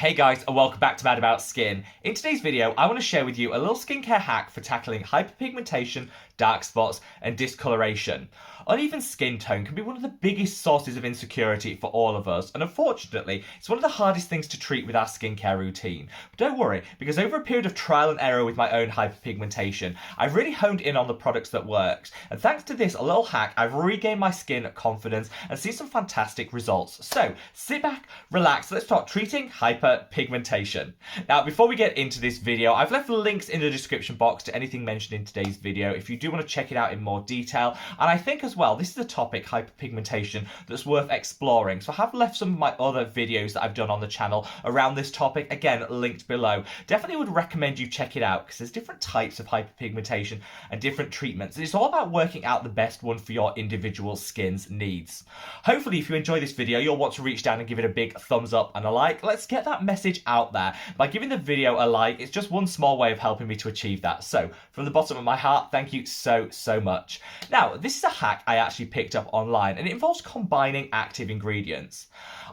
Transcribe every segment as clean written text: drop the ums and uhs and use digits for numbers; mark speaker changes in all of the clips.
Speaker 1: Hey guys, and welcome back to Mad About Skin. In today's video, I want to share with you a little skincare hack for tackling hyperpigmentation, dark spots, and discoloration. Uneven skin tone can be one of the biggest sources of insecurity for all of us, and unfortunately, it's one of the hardest things to treat with our skincare routine. But don't worry, because over a period of trial and error with my own hyperpigmentation, I've really honed in on the products that worked. And thanks to this little hack, I've regained my skin confidence and seen some fantastic results. So, sit back, relax, let's start treating hyperpigmentation. Now, before we get into this video, I've left links in the description box to anything mentioned in today's video if you do want to check it out in more detail. And I think as well, this is a topic, hyperpigmentation, that's worth exploring. So I have left some of my other videos that I've done on the channel around this topic, again, linked below. Definitely would recommend you check it out because there's different types of hyperpigmentation and different treatments. And it's all about working out the best one for your individual skin's needs. Hopefully, if you enjoy this video, you'll want to reach down and give it a big thumbs up and a like. Let's get that message out there. By giving the video a like, it's just one small way of helping me to achieve that. So, from the bottom of my heart, thank you so much. Now, this is a hack I actually picked up online, and it involves combining active ingredients.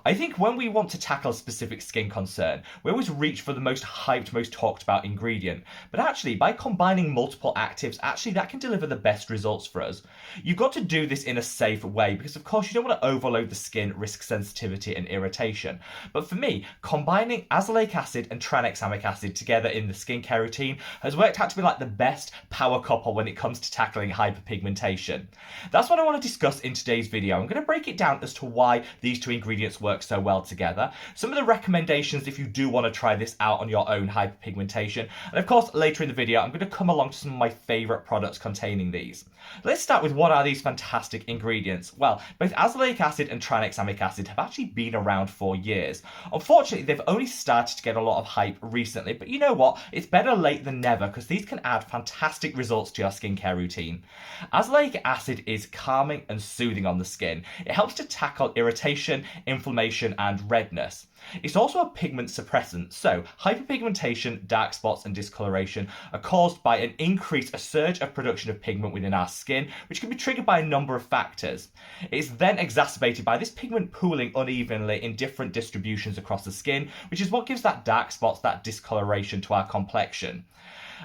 Speaker 1: I think when we want to tackle a specific skin concern, we always reach for the most hyped, most talked about ingredient. But actually, by combining multiple actives, that can deliver the best results for us. You've got to do this in a safe way because, of course, you don't want to overload the skin, risk sensitivity and irritation. But for me, combining azelaic acid and tranexamic acid together in the skincare routine has worked out to be like the best power couple when it comes to tackling hyperpigmentation. That's what I want to discuss in today's video. I'm going to break it down as to why these two ingredients work so well together, some of the recommendations if you do want to try this out on your own hyperpigmentation, and of course later in the video I'm going to come along to some of my favourite products containing these. Let's start with what are these fantastic ingredients. Well, both azelaic acid and tranexamic acid have actually been around for years. Unfortunately, they've only started to get a lot of hype recently, but you know what? It's better late than never because these can add fantastic results to your skincare routine. Azelaic acid is calming and soothing on the skin. It helps to tackle irritation, inflammation and redness. It's also a pigment suppressant, so hyperpigmentation, dark spots and discoloration are caused by a surge of production of pigment within our skin, which can be triggered by a number of factors. It's then exacerbated by this pigment pooling unevenly in different distributions across the skin, which is what gives that dark spots, that discoloration to our complexion.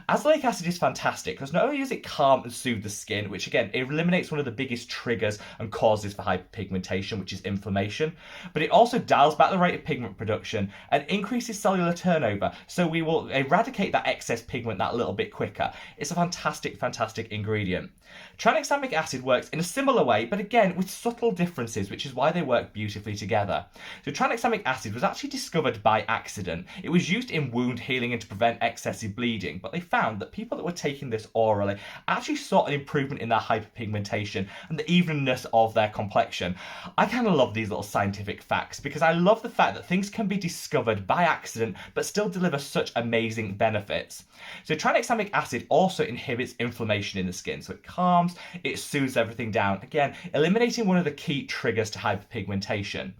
Speaker 1: Azelaic acid is fantastic because not only does it calm and soothe the skin, which again, it eliminates one of the biggest triggers and causes for hyperpigmentation, which is inflammation, but it also dials back the rate of pigment production and increases cellular turnover, so we will eradicate that excess pigment that little bit quicker. It's a fantastic ingredient. Tranexamic acid works in a similar way, but again with subtle differences, which is why they work beautifully together. So tranexamic acid was actually discovered by accident. It was used in wound healing and to prevent excessive bleeding, but they found that people that were taking this orally actually saw an improvement in their hyperpigmentation and the evenness of their complexion. I kind of love these little scientific facts because I love the fact that things can be discovered by accident but still deliver such amazing benefits. So tranexamic acid also inhibits inflammation in the skin, so it calms, it soothes everything down, again eliminating one of the key triggers to hyperpigmentation.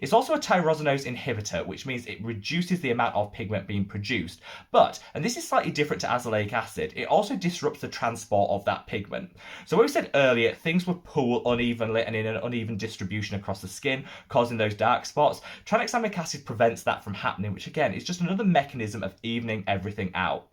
Speaker 1: It's also a tyrosinase inhibitor, which means it reduces the amount of pigment being produced, but, and this is slightly different to azelaic acid, it also disrupts the transport of that pigment. So what we said earlier, things would pool unevenly and in an uneven distribution across the skin, causing those dark spots. Tranexamic acid prevents that from happening, which again is just another mechanism of evening everything out.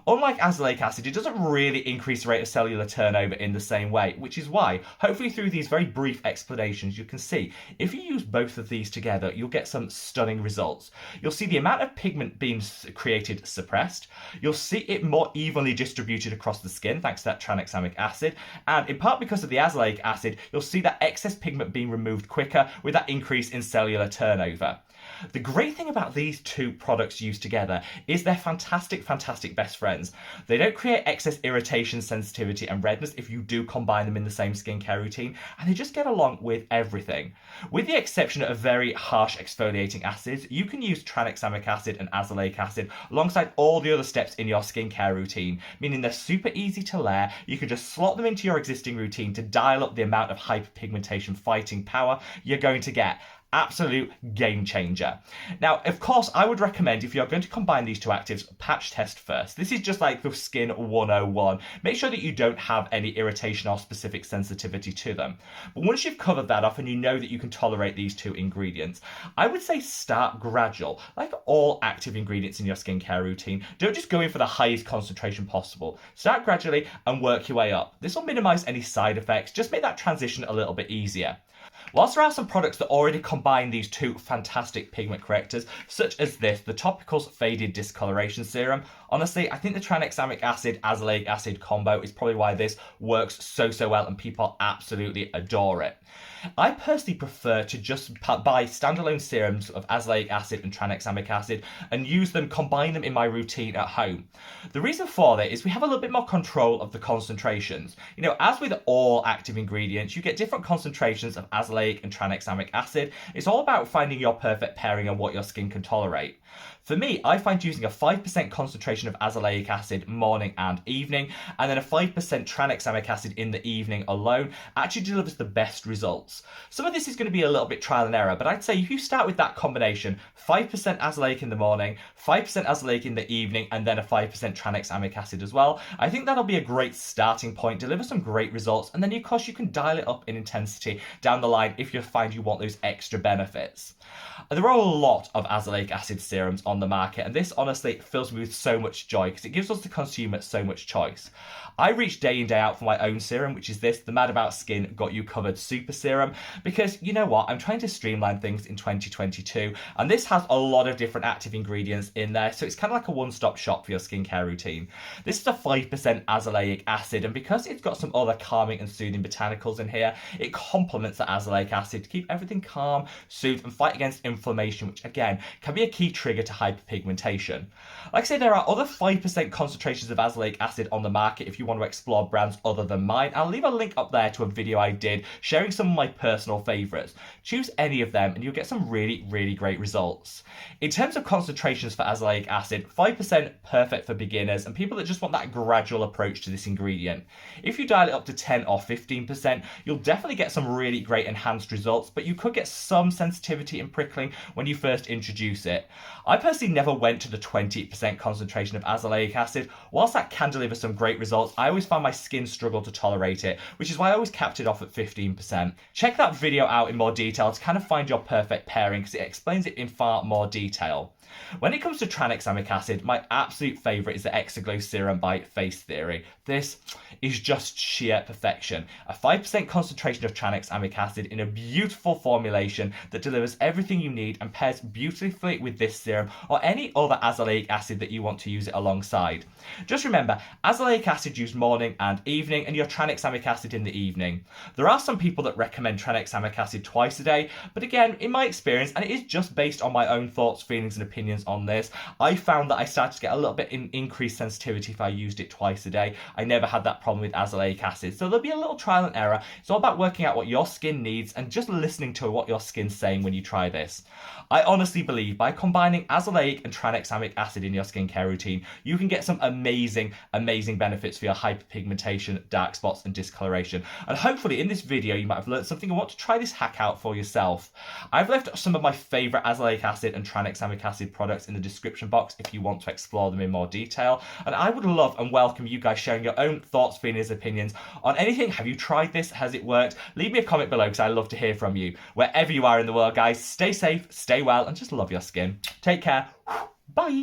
Speaker 1: Unlike azelaic acid, it doesn't really increase the rate of cellular turnover in the same way, which is why, hopefully through these very brief explanations, you can see if you use both of these together, you'll get some stunning results. You'll see the amount of pigment being created suppressed, you'll see it more evenly distributed across the skin thanks to that tranexamic acid, and in part because of the azelaic acid, you'll see that excess pigment being removed quicker with that increase in cellular turnover. The great thing about these two products used together is they're fantastic best friends. They don't create excess irritation, sensitivity and redness if you do combine them in the same skincare routine, and they just get along with everything. With the exception of very harsh exfoliating acids, you can use tranexamic acid and azelaic acid alongside all the other steps in your skincare routine, meaning they're super easy to layer. You can just slot them into your existing routine to dial up the amount of hyperpigmentation fighting power you're going to get. absolute game changer. Now, of course, I would recommend if you're going to combine these two actives, patch test first. This is just like the skin 101. Make sure that you don't have any irritation or specific sensitivity to them. But once you've covered that off and you know that you can tolerate these two ingredients, I would say start gradual. Like all active ingredients in your skincare routine, don't just go in for the highest concentration possible. Start gradually and work your way up. This will minimize any side effects, just make that transition a little bit easier. Whilst there are some products that already combine these two fantastic pigment correctors, such as this, the Topicals Faded Discoloration Serum, honestly, I think the Tranexamic Acid, Azelaic Acid combo is probably why this works so well and people absolutely adore it. I personally prefer to just buy standalone serums of Azelaic Acid and Tranexamic Acid and use them, combine them in my routine at home. The reason for that is we have a little bit more control of the concentrations. You know, as with all active ingredients, you get different concentrations of Azelaic and Tranexamic Acid. It's all about finding your perfect pairing and what your skin can tolerate. For me, I find using a 5% concentration of azelaic acid morning and evening, and then a 5% tranexamic acid in the evening alone actually delivers the best results. Some of this is going to be a little bit trial and error, but I'd say if you start with that combination, 5% azelaic in the morning, 5% azelaic in the evening, and then a 5% tranexamic acid as well, I think that'll be a great starting point, deliver some great results, and then of course you can dial it up in intensity down the line if you find you want those extra benefits. There are a lot of azelaic acid serums on the market, and this honestly fills me with so much joy because it gives us the consumer so much choice. I reach day in day out for my own serum, which is this, the Mad About Skin Got You Covered Super Serum, because you know what, I'm trying to streamline things in 2022, and this has a lot of different active ingredients in there, so it's kind of like a one-stop shop for your skincare routine. This is a 5% azelaic acid, and because it's got some other calming and soothing botanicals in here, it complements the azelaic acid to keep everything calm, soothe, and fight against inflammation, which again can be a key trigger to hyperpigmentation. Like I said, there are other 5% concentrations of azelaic acid on the market if you want to explore brands other than mine. I'll leave a link up there to a video I did sharing some of my personal favourites. Choose any of them and you'll get some really great results. In terms of concentrations for azelaic acid, 5% perfect for beginners and people that just want that gradual approach to this ingredient. If you dial it up to 10 or 15%, you'll definitely get some really great enhanced results, but you could get some sensitivity and prickling when you first introduce it. I personally never went to the 20% concentration of azelaic acid. Whilst that can deliver some great results, I always found my skin struggle to tolerate it, which is why I always capped it off at 15%. Check that video out in more detail to kind of find your perfect pairing because it explains it in far more detail. When it comes to tranexamic acid, my absolute favourite is the Exaglow Serum by Face Theory. This is just sheer perfection. A 5% concentration of tranexamic acid in a beautiful formulation that delivers everything you need and pairs beautifully with this serum or any other azelaic acid that you want to use it alongside. Just remember, azelaic acid used morning and evening and your tranexamic acid in the evening. There are some people that recommend tranexamic acid twice a day, but again, in my experience, and it is just based on my own thoughts, feelings and opinions on this, I found that I started to get a little bit increased sensitivity if I used it twice a day. I never had that problem with azelaic acid, so there'll be a little trial and error. It's all about working out what your skin needs and just listening to what your skin's saying when you try this. I honestly believe by combining azelaic and tranexamic acid in your skincare routine, you can get some amazing benefits for your hyperpigmentation, dark spots and discoloration. And hopefully in this video you might have learned something and want to try this hack out for yourself. I've left some of my favourite azelaic acid and tranexamic acid products in the description box if you want to explore them in more detail, and I would love and welcome you guys sharing your own thoughts, feelings, opinions on anything. Have you tried this? Has it worked? Leave me a comment below because I love to hear from you. Wherever you are in the world, guys, stay safe, stay well, and just love your skin. Take care. Bye.